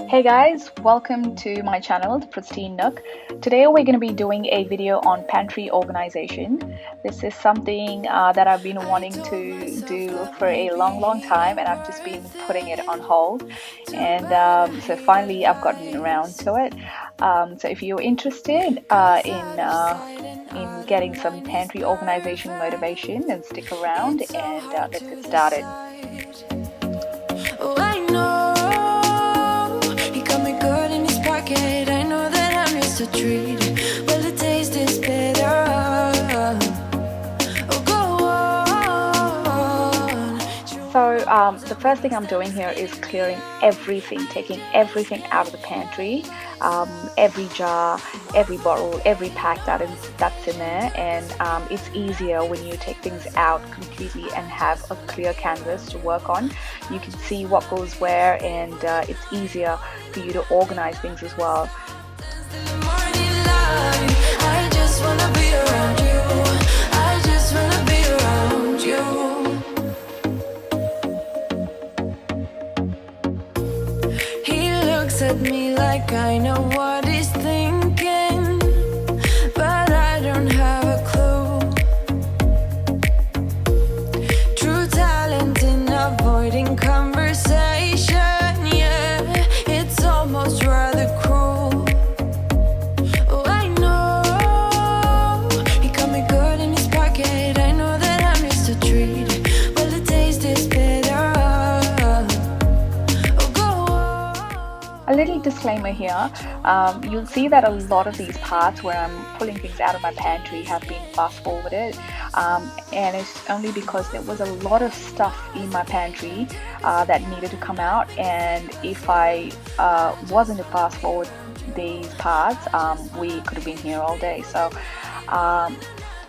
Hey guys, welcome to my channel, The Pristine Nook. Today we're going to be doing a video on pantry organization. This is something that I've been wanting to do for a long time, and I've just been putting it on hold, and so finally I've gotten around to it. So if you're interested in getting some pantry organization motivation, then stick around and let's get started. I know that I'm used to treat. Well, the taste is better. Oh, go on. So the first thing I'm doing here is clearing everything, taking everything out of the pantry, every jar, every bottle, every pack that's in there, and it's easier when you take things out completely and have a clear canvas to work on. You can see what goes where, and it's easier for you to organize things as well. I just wanna be around you. I just wanna be around you. He looks at me like I know what he's thinking, but I don't have a clue. True talent in avoiding conversation, yeah, it's almost rather cruel. Oh, I know he got me good in his pocket. I know that I'm used to treat. Well, the taste is better. Oh, go on. A little disclaimer here, you'll see that a lot of these parts where I'm pulling things out of my pantry have been fast forwarded, and it's only because there was a lot of stuff in my pantry that needed to come out, and if I wasn't to fast forward these parts, we could have been here all day. So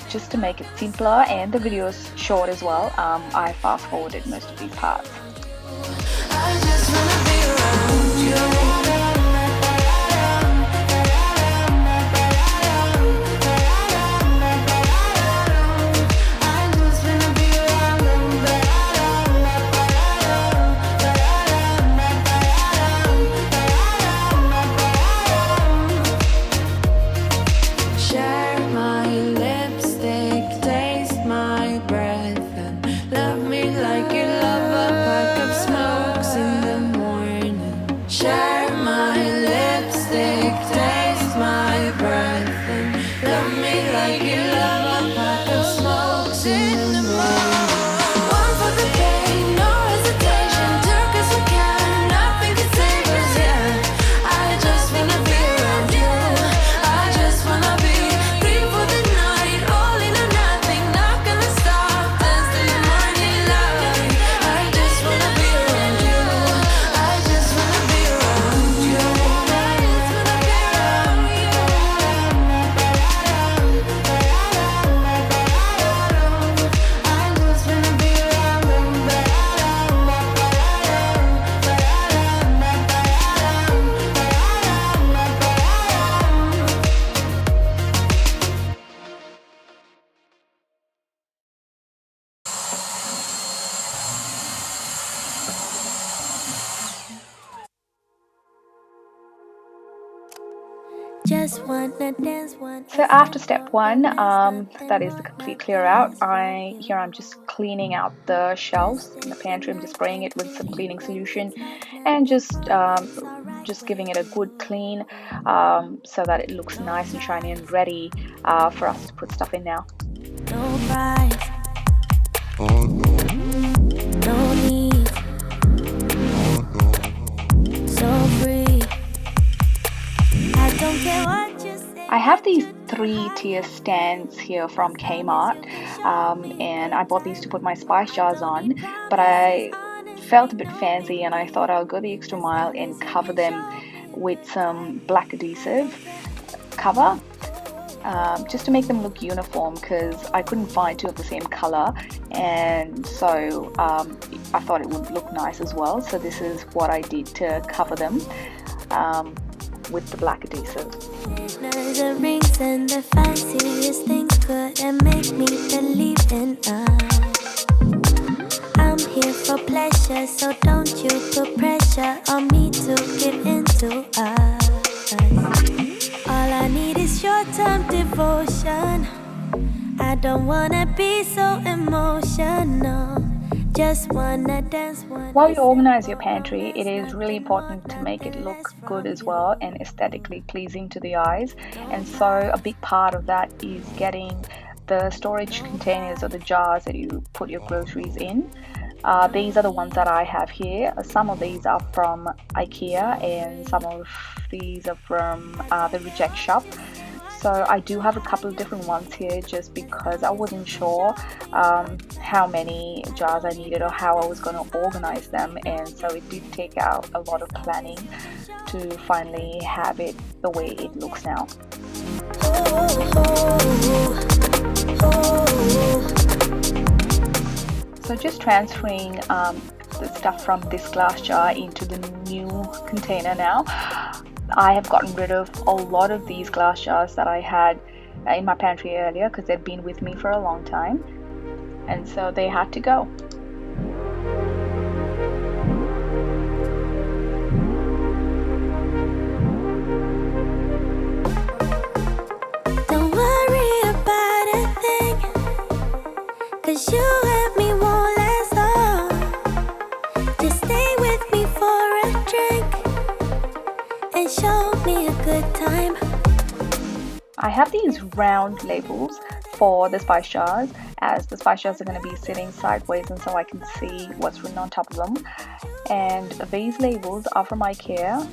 just to make it simpler and the videos short as well, I fast forwarded most of these parts. I just wanna be around you. Share my lipstick, taste my breath, and love me like you love a pack of smokes in the morning. Share my lipstick, taste my breath, and love me like you love a pack of smokes in the morning. One for the pain, no hesitation, took us we can, nothing to save us, yeah. I just wanna be around you. I just wanna be free for the night, all in or nothing, not gonna stop, dance till the morning light. I just wanna be around you. I just wanna be around you. I just wanna be around you. I just wanna be just wanna dance one. So after step one, that is the complete clear out, I'm just cleaning out the shelves in the pantry. I'm just spraying it with some cleaning solution and just giving it a good clean, so that it looks nice and shiny and ready for us to put stuff in now. No price, Oh no, no need, oh no. so free. I don't care what you say. I have these 3-tier stands here from Kmart, and I bought these to put my spice jars on, but I felt a bit fancy and I thought I'll go the extra mile and cover them with some black adhesive cover, just to make them look uniform, because I couldn't find two of the same color, and so I thought it would look nice as well. So this is what I did to cover them with the black adhesive. The rings and the fanciest things couldn't make me believe in us. I'm here for pleasure, so don't you put pressure on me to give in to us. All I need is short-term devotion. I don't wanna be so emotional. Just wanna dance. While you organize your pantry, it is really important to make it look good as well and aesthetically pleasing to the eyes. And so a big part of that is getting the storage containers or the jars that you put your groceries in. These are the ones that I have here. Some of these are from IKEA and some of these are from the Reject Shop. So I do have a couple of different ones here just because I wasn't sure how many jars I needed or how I was going to organize them, and so it did take out a lot of planning to finally have it the way it looks now. So just transferring the stuff from this glass jar into the new container now. I have gotten rid of a lot of these glass jars that I had in my pantry earlier because they'd been with me for a long time, and so they had to go. Don't worry about a thing, 'cause you and me won't last long. Just stay with me for a drink and show me a good time. I have these round labels for the spice jars, as the spice jars are going to be sitting sideways and so I can see what's written on top of them. And these labels are from IKEA,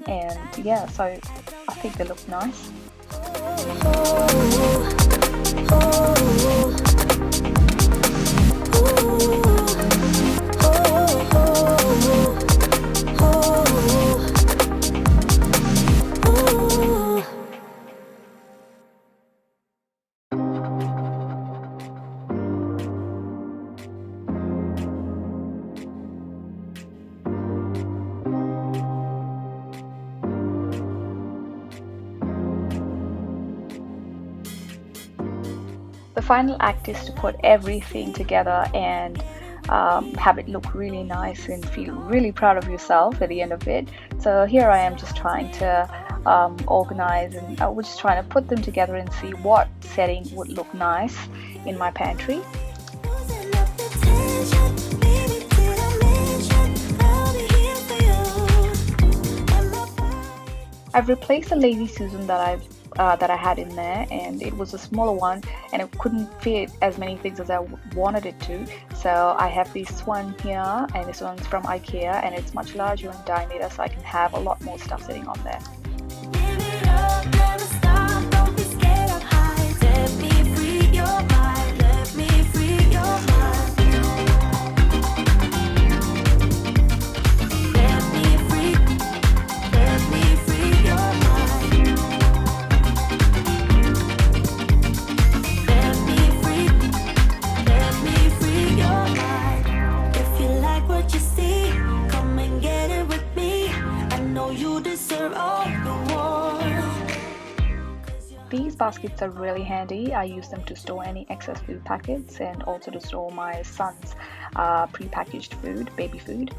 and yeah, so I think they look nice. The final act is to put everything together and have it look really nice and feel really proud of yourself at the end of it. So here I am just trying to organize, and I was just trying to put them together and see what setting would look nice in my pantry. I've replaced the Lazy Susan that I had in there, and it was a smaller one and it couldn't fit as many things as I wanted it to. So I have this one here, and this one's from IKEA, and it's much larger in diameter, so I can have a lot more stuff sitting on there. These baskets are really handy. I use them to store any excess food packets and also to store my son's pre-packaged food, baby food.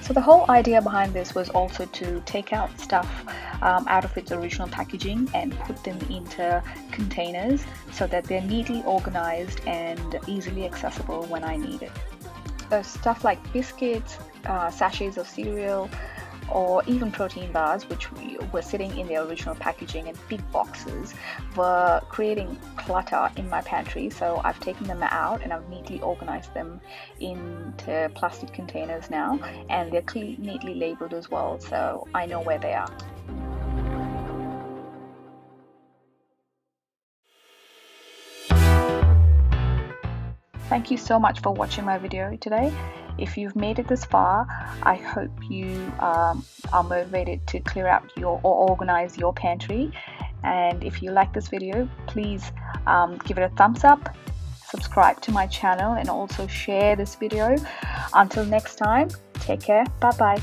So the whole idea behind this was also to take out stuff out of its original packaging and put them into containers so that they're neatly organized and easily accessible when I need it. So stuff like biscuits, sachets of cereal, or even protein bars, which were sitting in their original packaging in big boxes, were creating clutter in my pantry. So I've taken them out and I've neatly organized them into plastic containers now, and they're neatly labeled as well, so I know where they are. Thank you so much for watching my video today. If you've made it this far, I hope you are motivated to clear out or organize your pantry. And if you like this video, please give it a thumbs up, subscribe to my channel, and also share this video. Until next time, take care. Bye bye.